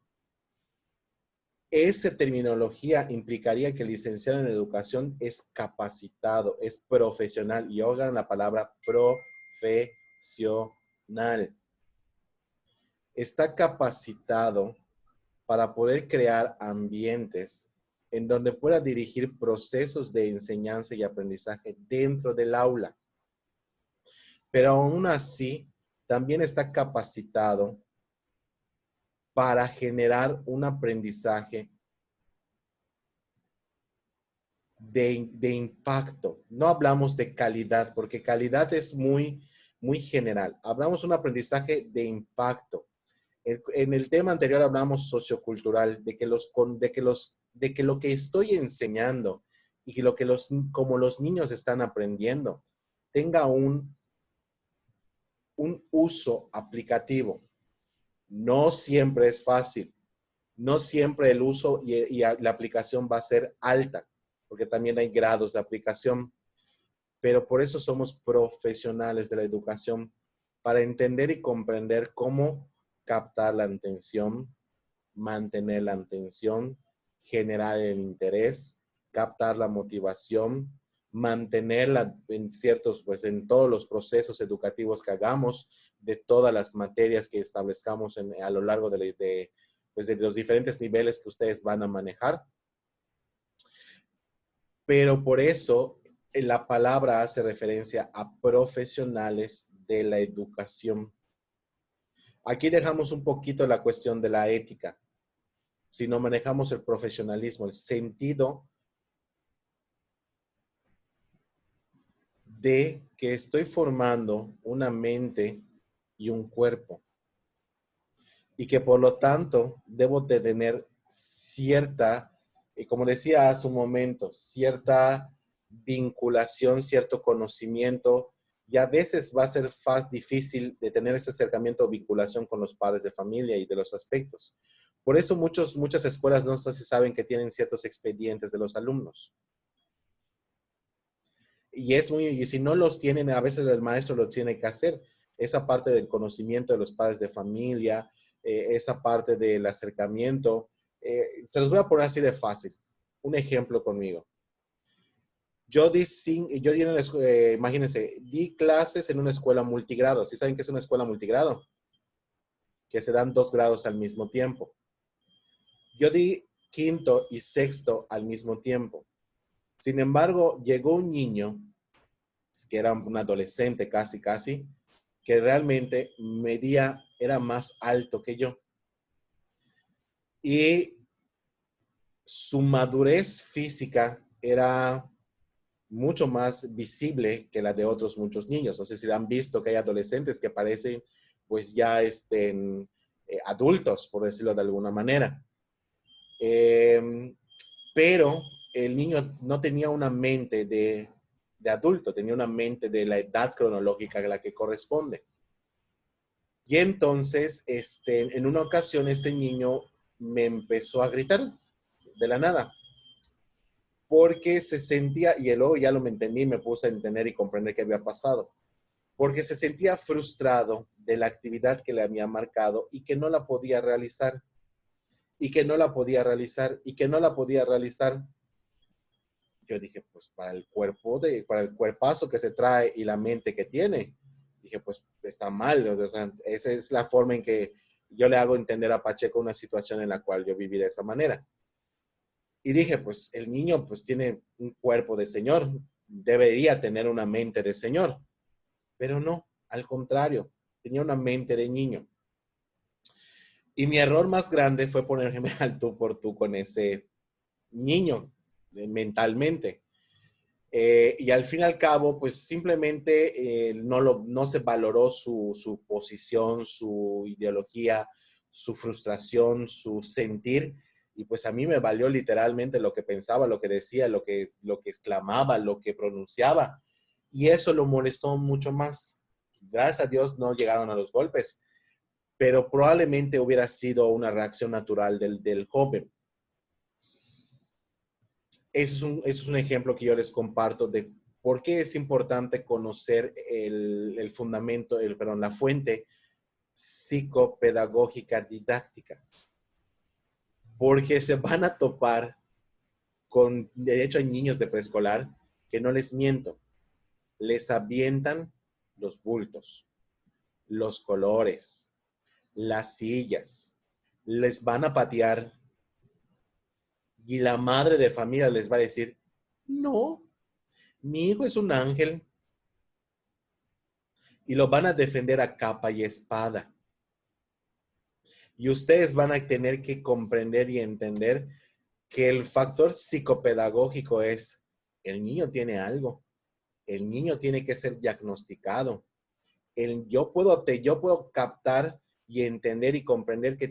Speaker 1: Esa terminología implicaría que el licenciado en educación es capacitado, es profesional, y oigan la palabra profesional. Está capacitado para poder crear ambientes en donde pueda dirigir procesos de enseñanza y aprendizaje dentro del aula. Pero aún así, también está capacitado para generar un aprendizaje de impacto. No hablamos de calidad, porque calidad es muy general. Hablamos de un aprendizaje de impacto. En el tema anterior hablamos sociocultural, de que lo que estoy enseñando y que como los niños están aprendiendo, tenga un uso aplicativo. No siempre es fácil. No siempre el uso y la aplicación va a ser alta, porque también hay grados de aplicación. Pero por eso somos profesionales de la educación, para entender y comprender cómo captar la atención, mantener la atención, generar el interés, captar la motivación, mantenerla en ciertos, pues en todos los procesos educativos que hagamos, de todas las materias que establezcamos a lo largo pues de los diferentes niveles que ustedes van a manejar. Pero por eso la palabra hace referencia a profesionales de la educación. Aquí dejamos un poquito la cuestión de la ética. Si no manejamos el profesionalismo, el sentido de que estoy formando una mente y un cuerpo. Y que por lo tanto debo de tener cierta, como decía hace un momento, cierta vinculación, cierto conocimiento, y a veces va a ser difícil de tener ese acercamiento o vinculación con los padres de familia y de los aspectos. Por eso muchas escuelas no sé si saben que tienen ciertos expedientes de los alumnos. Y si no los tienen, a veces el maestro lo tiene que hacer. Esa parte del conocimiento de los padres de familia, esa parte del acercamiento. Se los voy a poner así de fácil. Un ejemplo conmigo. Imagínense, di clases en una escuela multigrado. ¿Sí saben qué es una escuela multigrado? Que se dan 2 grados al mismo tiempo. Yo di quinto y sexto al mismo tiempo. Sin embargo, llegó un niño, que era un adolescente casi, que realmente era más alto que yo. Y su madurez física era mucho más visible que la de otros muchos niños. No sé si han visto que hay adolescentes que parecen pues ya adultos, por decirlo de alguna manera. Pero el niño no tenía una mente de adulto, tenía una mente de la edad cronológica a la que corresponde. Y entonces, en una ocasión, este niño me empezó a gritar de la nada, porque se sentía, y luego ya lo entendí, me puse a entender y comprender qué había pasado, porque se sentía frustrado de la actividad que le había marcado y que no la podía realizar, y que no la podía realizar, y que no la podía realizar. Yo dije, pues para el cuerpazo que se trae y la mente que tiene, dije, pues está mal. O sea, esa es la forma en que yo le hago entender a Pacheco una situación en la cual yo viví de esa manera. Y dije, pues el niño pues tiene un cuerpo de señor, debería tener una mente de señor. Pero no, al contrario, tenía una mente de niño. Y mi error más grande fue ponerme al tú por tú con ese niño mentalmente. Y al fin y al cabo, pues simplemente no se valoró su posición, su ideología, su frustración, su sentir. Y pues a mí me valió literalmente lo que pensaba, lo que decía, lo que exclamaba, lo que pronunciaba. Y eso lo molestó mucho más. Gracias a Dios no llegaron a los golpes, pero probablemente hubiera sido una reacción natural del joven. Ese es un ejemplo que yo les comparto de por qué es importante conocer el fundamento, la fuente psicopedagógica didáctica. Porque se van a topar de hecho hay niños de preescolar que no les miento, les avientan los bultos, los colores, las sillas, les van a patear. Y la madre de familia les va a decir, no, mi hijo es un ángel. Y lo van a defender a capa y espada. Y ustedes van a tener que comprender y entender que el factor psicopedagógico es, el niño tiene algo. El niño tiene que ser diagnosticado. Yo puedo captar y entender y comprender que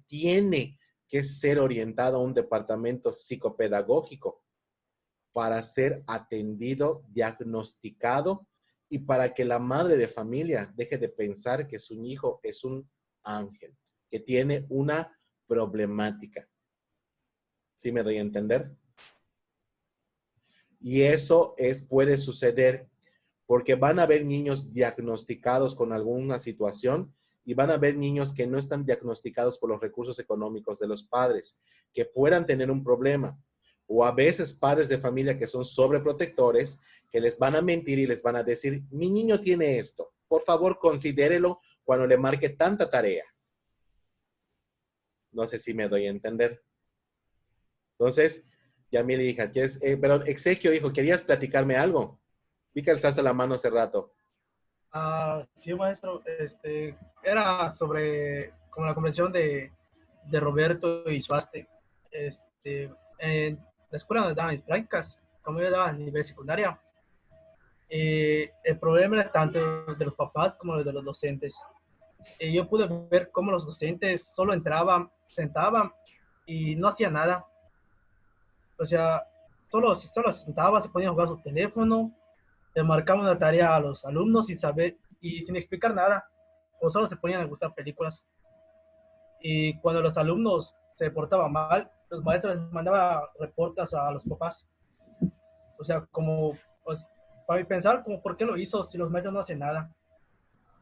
Speaker 1: tiene que ser orientado a un departamento psicopedagógico para ser atendido, diagnosticado y para que la madre de familia deje de pensar que su hijo es un Ángel, que tiene una problemática. ¿Sí me doy a entender? Y eso puede suceder porque van a haber niños diagnosticados con alguna situación y van a haber niños que no están diagnosticados por los recursos económicos de los padres, que puedan tener un problema. O a veces padres de familia que son sobreprotectores, que les van a mentir y les van a decir, mi niño tiene esto, por favor considérelo cuando le marque tanta tarea. No sé si me doy a entender. Entonces, Yamil, hija, pero Exequio, hijo, ¿querías platicarme algo? Vi que alzaste la mano hace rato.
Speaker 16: Sí, maestro, era sobre como la convención de Roberto y Suaste. En la escuela donde daban mis prácticas, como yo daba a nivel secundaria, el problema era tanto de los papás como de los docentes. Yo pude ver cómo los docentes solo entraban, sentaban y no hacían nada. O sea, solo se sentaban, se ponían a jugar su teléfono, le marcaban una tarea a los alumnos y sin explicar nada, o solo se ponían a gustar películas. Y cuando los alumnos se portaban mal, los maestros les mandaban reportes a los papás. O sea, como, pues, para pensar, como, ¿por qué lo hizo si los maestros no hacen nada?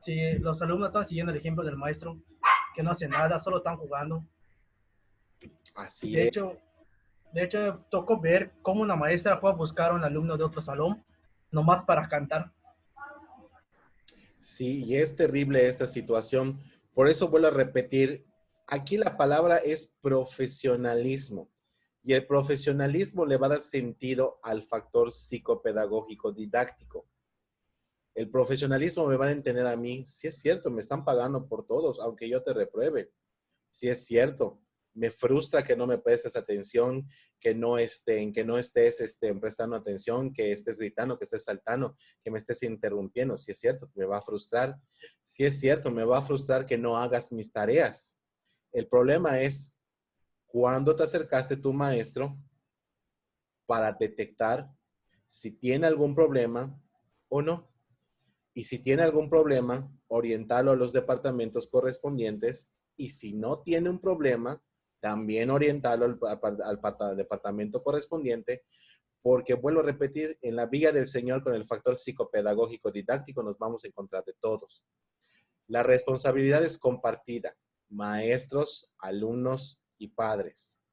Speaker 16: Si los alumnos están siguiendo el ejemplo del maestro, que no hace nada, solo están jugando.
Speaker 1: Así
Speaker 16: De
Speaker 1: es.
Speaker 16: De hecho, tocó ver cómo una maestra fue a buscar a un alumno de otro salón, nomás para cantar.
Speaker 1: Sí, y es terrible esta situación. Por eso vuelvo a repetir, aquí la palabra es profesionalismo. Y el profesionalismo le va a dar sentido al factor psicopedagógico didáctico. El profesionalismo me van a entender a mí, si es cierto, me están pagando por todos, aunque yo te repruebe. Si es cierto, me frustra que no me prestes atención, que no estés prestando atención, que estés gritando, que estés saltando, que me estés interrumpiendo. Si es cierto, me va a frustrar. Si es cierto, me va a frustrar que no hagas mis tareas. El problema es cuando te acercaste a tu maestro para detectar si tiene algún problema o no. Y si tiene algún problema, orientarlo a los departamentos correspondientes. Y si no tiene un problema, también orientarlo al departamento correspondiente, porque vuelvo a repetir, en la vía del Señor con el factor psicopedagógico didáctico nos vamos a encontrar de todos. La responsabilidad es compartida, maestros, alumnos y padres.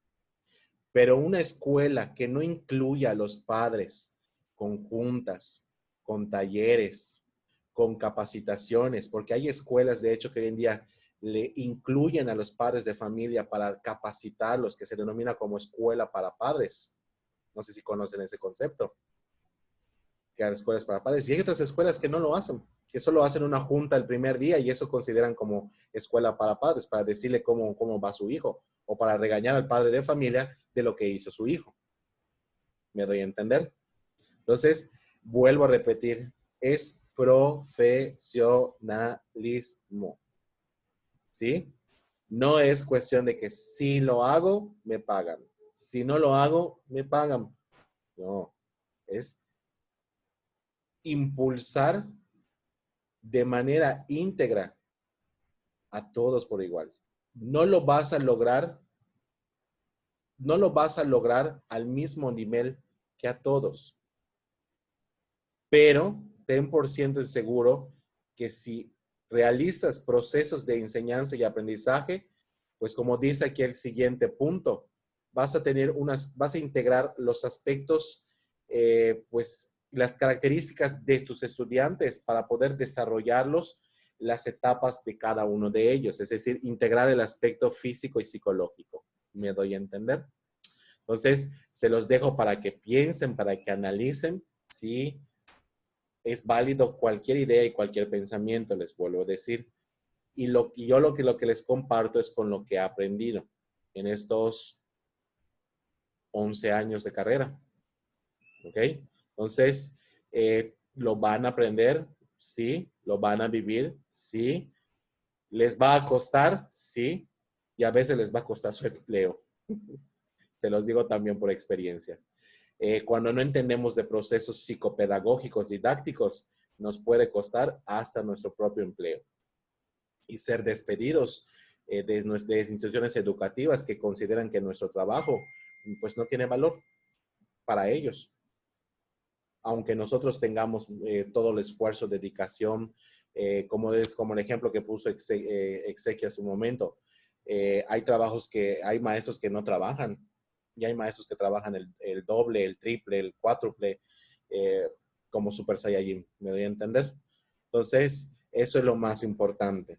Speaker 1: Pero una escuela que no incluya a los padres con juntas, con talleres, con capacitaciones, porque hay escuelas, de hecho, que hoy en día le incluyen a los padres de familia para capacitarlos, que se denomina como escuela para padres. No sé si conocen ese concepto, que hay escuelas para padres. Y hay otras escuelas que no lo hacen, que solo hacen una junta el primer día y eso consideran como escuela para padres, para decirle cómo va su hijo o para regañar al padre de familia de lo que hizo su hijo. ¿Me doy a entender? Entonces, vuelvo a repetir, es profesionalismo. ¿Sí? No es cuestión de que si lo hago, me pagan. Si no lo hago, me pagan. No, es impulsar de manera íntegra a todos por igual. No lo vas a lograr al mismo nivel que a todos. Pero ten por ciento seguro que si realizas procesos de enseñanza y aprendizaje, pues como dice aquí el siguiente punto, vas a integrar los aspectos, pues las características de tus estudiantes para poder desarrollarlos las etapas de cada uno de ellos, es decir, integrar el aspecto físico y psicológico. ¿Me doy a entender? Entonces, se los dejo para que piensen, para que analicen, ¿sí? Es válido cualquier idea y cualquier pensamiento, les vuelvo a decir. Y yo lo que les comparto es con lo que he aprendido en estos 11 años de carrera. ¿Ok? Entonces, ¿lo van a aprender? Sí. ¿Lo van a vivir? Sí. ¿Les va a costar? Sí. Y a veces les va a costar su empleo. Se los digo también por experiencia. Cuando no entendemos de procesos psicopedagógicos, didácticos, nos puede costar hasta nuestro propio empleo. y ser despedidos de instituciones educativas que consideran que nuestro trabajo pues no tiene valor para ellos. Aunque nosotros tengamos todo el esfuerzo, dedicación, como el ejemplo que puso Exequia hace un momento, hay maestros que no trabajan, y hay maestros que trabajan el doble, el triple, el cuádruple, como Super Saiyajin, ¿me doy a entender? Entonces, eso es lo más importante.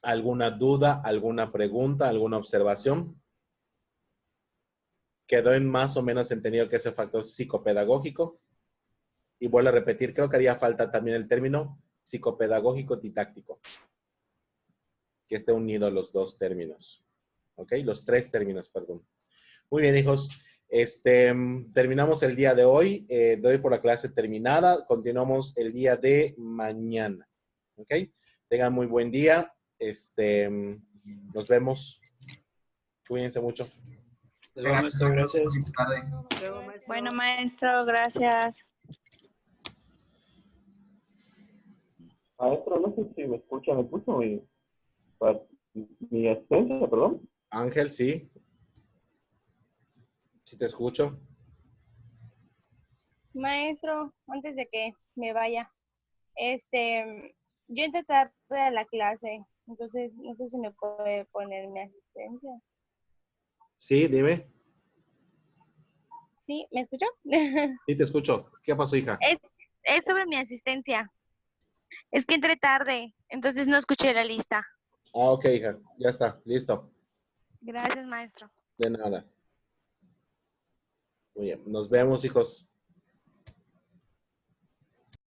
Speaker 1: ¿Alguna duda, alguna pregunta, alguna observación? Quedó en más o menos entendido que ese factor psicopedagógico. Y vuelvo a repetir, creo que haría falta también el término psicopedagógico didáctico, que esté unido a los dos términos. ¿Ok? Los tres términos, perdón. Muy bien, hijos. Terminamos el día de hoy. Doy por la clase terminada. Continuamos el día de mañana. ¿Ok? Tengan muy buen día. Nos vemos. Cuídense mucho.
Speaker 7: Maestro, gracias.
Speaker 12: Bueno, maestro, gracias.
Speaker 17: Maestro, no sé si me escucha, me puso mi asistencia, perdón.
Speaker 1: Ángel, sí. Sí te escucho.
Speaker 13: Maestro, antes de que me vaya, yo entré tarde a la clase, entonces no sé si me puede poner mi asistencia.
Speaker 1: Sí, dime.
Speaker 13: ¿Sí? ¿Me escuchó?
Speaker 1: Sí, te escucho. ¿Qué pasó, hija?
Speaker 13: Es sobre mi asistencia. Es que entré tarde, entonces no escuché la lista.
Speaker 1: Ah, ok, hija. Ya está. Listo.
Speaker 13: Gracias, maestro.
Speaker 1: De nada. Muy bien. Nos vemos, hijos.